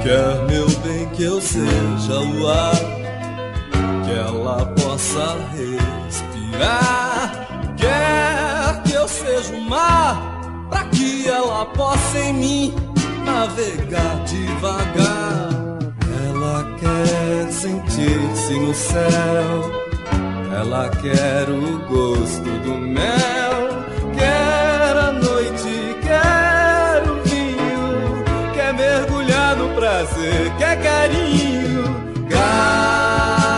Quer, meu bem, que eu seja o ar que ela possa respirar. Quer que eu seja o mar pra que ela possa em mim navegar devagar. Ela quer sentir-se no céu, ela quer o gosto do mel, quer a noite, quer o vinho, quer mergulhar no prazer, quer carinho. Gata,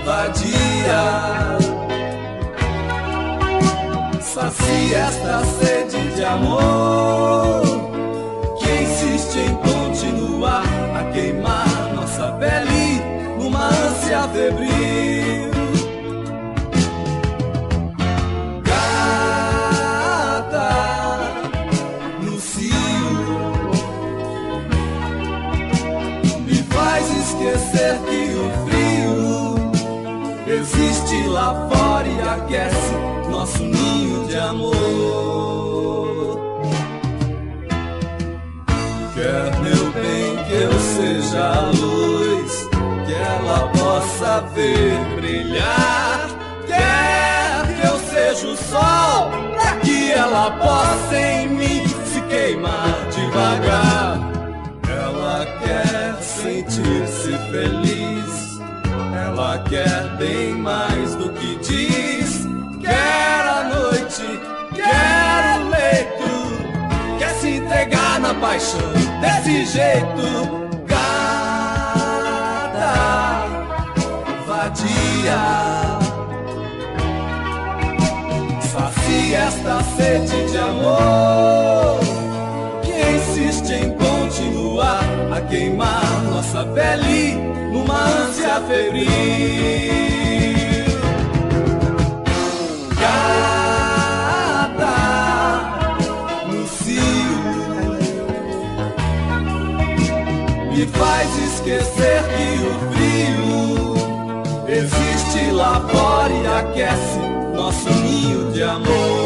vadia, sacia esta sede de amor que insiste em continuar a queimar nossa pele numa ânsia febril. Gata, no cio, me faz esquecer que o frio existe lá fora e aquece nosso ninho de amor. Quer, meu bem, que eu seja a luz que ela possa ver brilhar. Quer que eu seja o sol pra que ela possa em mim se queimar devagar. Ela quer sentir-se feliz, ela quer bem mais do que diz. Quer a noite, quer o leito, quer se entregar na paixão desse jeito. Gata, vadia, sacia esta sede de amor que insiste em continuar a queimar nossa pele numa ânsia febril. Gata, no cio, me faz esquecer que o frio existe lá fora e aquece nosso ninho de amor.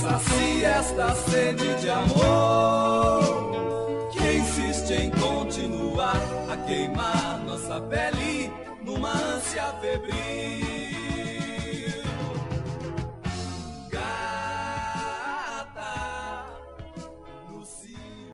Sacia esta sede de amor que insiste em continuar a queimar nossa pele numa ânsia febril.